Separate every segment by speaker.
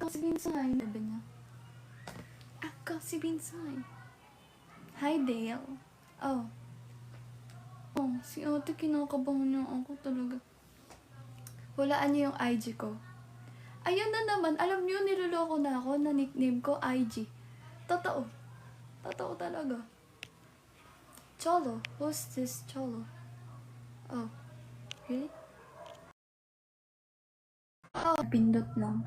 Speaker 1: Ako si Vinsay. Sabi niya. Ako si Vinsay. Hi, Dale. Oh. Oh, si ate kinakabahan niya ako talaga. Hulaan niyo yung IG ko. Ayun na naman, alam niyo, niloloko na ako na nickname ko IG. Totoo. Totoo talaga. Cholo. Who's this Cholo? Oh. Really? Oh, pindot lang.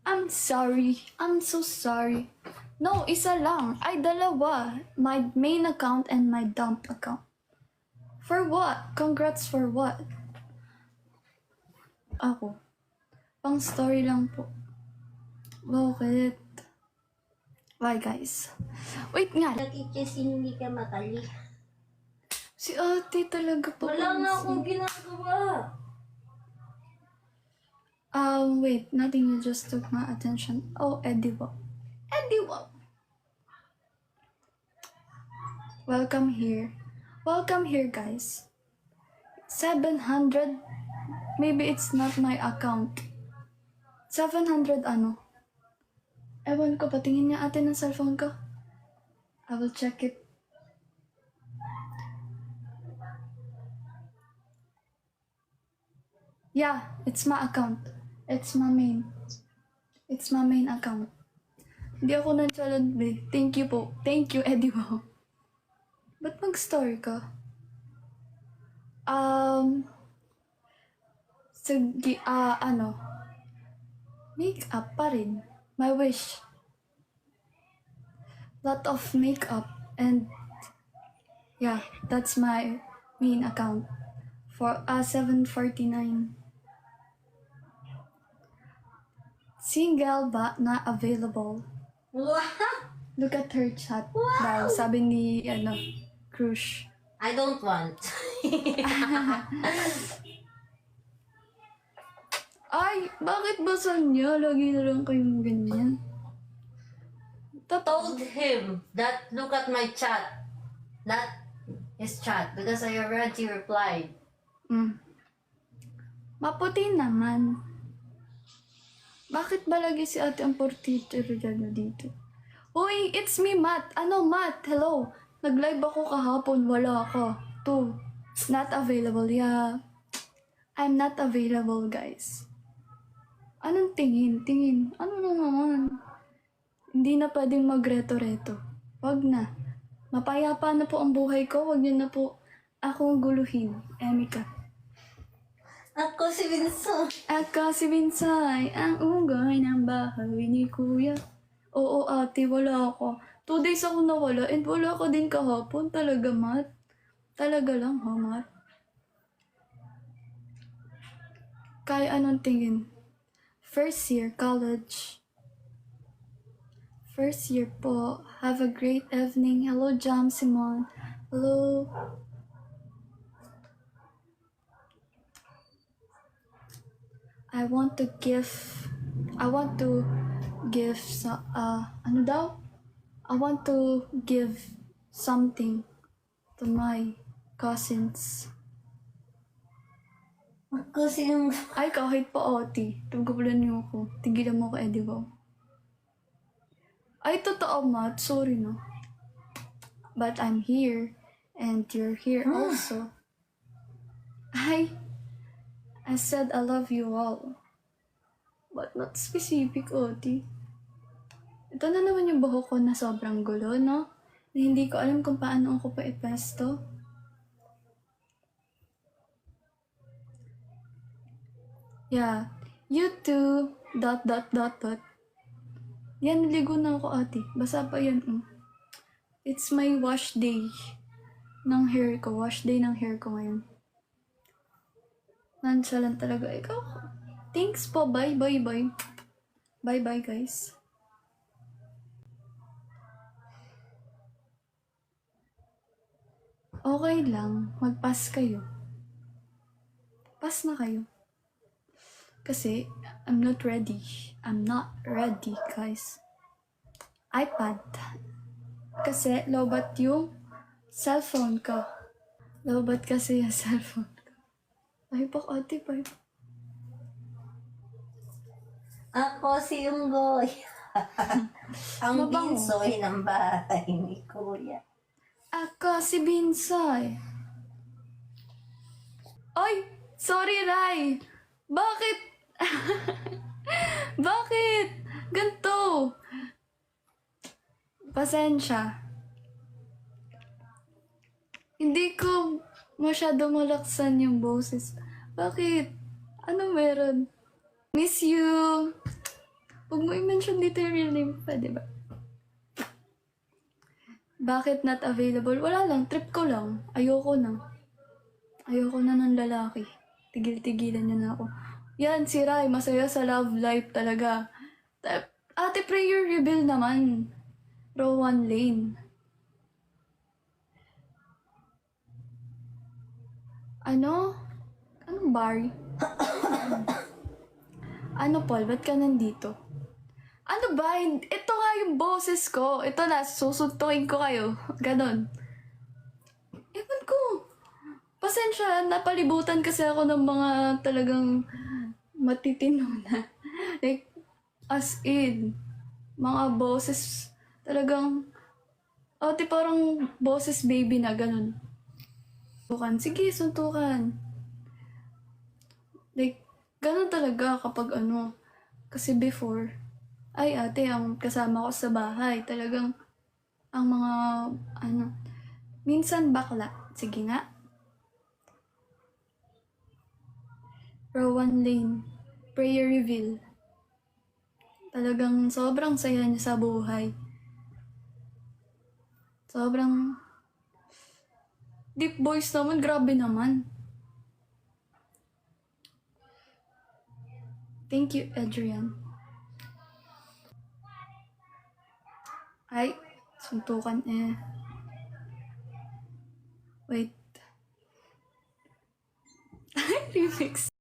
Speaker 1: I'm sorry. I'm so sorry. No, isa lang. Ay, dalawa. My main account and my dump account. For what? Congrats for what? Ako. Pang story lang po. Bakit? Why, guys? Wait nga.
Speaker 2: Nakikising hindi ka matali.
Speaker 1: Si ate talaga po.
Speaker 2: Wala nga akong ginagawa.
Speaker 1: Wait. Nothing, you just took my attention. Oh, Eddie Wow. Eddie Wow. Welcome here. Welcome here, guys. 700. Maybe it's not my account. 700 ano? Ewan ko, patingin niya ate ng cellphone ko. I will check it. Yeah, it's my account. It's my main. It's my main account. Hindi ako nagsalad, be. Thank you po. Thank you, Eddie Wow. Ba't mag-story ka? Sige, ano? Make-up pa rin. My wish. Lot of makeup and yeah, that's my main account for 749. Single but not available.
Speaker 2: Wow!
Speaker 1: Look at her chat.
Speaker 2: Wow!
Speaker 1: Daw, sabi ni Crush.
Speaker 2: I don't want.
Speaker 1: Ay, bakit ba sa niya? Lagi na lang kayong ganyan.
Speaker 2: Told him that look at my chat. Not his chat because I already replied.
Speaker 1: Maputi naman. Bakit ba lagi si ate ang portiter dito? Uy, it's me, Matt. Ano, Matt? Hello. Nag-live ako kahapon. Wala ka. Not available. Yeah. I'm not available, guys. Anong tingin? Tingin. Ano na naman? Hindi na pwedeng magreto-reto. Wag na. Mapayapa na po ang buhay ko. Wag niyo na po akong guluhin. Emika.
Speaker 2: Ako si Vincent.
Speaker 1: Ako si Vinsay, ang unggoy ng bahay ni Kuya. Oo ate, wala ako. 2 days ako nawala and wala ka din kahapon. Talaga, Matt? Talaga lang, ha, Matt? Kaya anong tingin? First year, college. First year po. Have a great evening. Hello, Jam Simon. Hello. I want to give ano daw? I want to give something to my cousins.
Speaker 2: Ako si yung...
Speaker 1: Ay, kahit pa oti. Tugabulan niyo ako. Tigilan mo ako, Eddie Wow. Ay, totoo, Matt. Sorry, no? But I'm here. And you're here also. Ay, I said I love you all. But not specific, oti. Ito na naman yung buhok ko na sobrang gulo, no? Na hindi ko alam kung paano ako pa ipesto. Yeah. You too. ... Yan, naligo na ako, ate. Basa pa yan, It's my wash day ng hair ko. Wash day ng hair ko ngayon. Nonchalant talaga. Ikaw. Thanks po. Bye, bye, bye. Bye, bye, guys. Okay lang. Mag-pass kayo. Pass na kayo. Kasi, I'm not ready. I'm not ready, guys. iPad. Kasi, lobat yung cellphone ko. Lobat kasi yung cellphone ko. Ay, bak ate, bye.
Speaker 2: Ako si Unggoy. Ang
Speaker 1: Mabango.
Speaker 2: binsoy ng bahay ni Kuya.
Speaker 1: Ako si Binsay. Ay! Sorry, Rai! Bakit? Bakit? Ganto? Pasensya. Hindi ko masyado malaksan yung boses. Bakit? Ano meron? Miss you! Huwag mo i-mention dito yung real name pa, di ba? Bakit not available? Wala lang, trip ko lang. Ayoko na. Ayoko na ng lalaki. Tigil-tigilan niya na ako. Yan, si Rai, masaya sa love life talaga. Ate Prayer Reveal naman. Rowan Lane. Ano? Anong bar? Ano, Paul? Ba't ka nandito? Ano ba? Ito nga yung boses ko. Ito na, susuntukin ko kayo. Ganon. Ewan ko. Pasensya, napalibutan kasi ako ng mga talagang matitino na. Like, as in, mga boses, talagang, ate parang boses baby na, ganon. Suntukan. Sige, suntukan. Like, ganon talaga kapag ano. Kasi before, ay ate, ang kasama ko sa bahay, talagang, ang mga, ano, minsan bakla. Sige nga. Rowan Lane. Prayer Reveal. Talagang sobrang saya niya sa buhay. Sobrang deep voice naman, grabe naman. Thank you, Adrian. Ay, suntukan eh. Wait. Remix.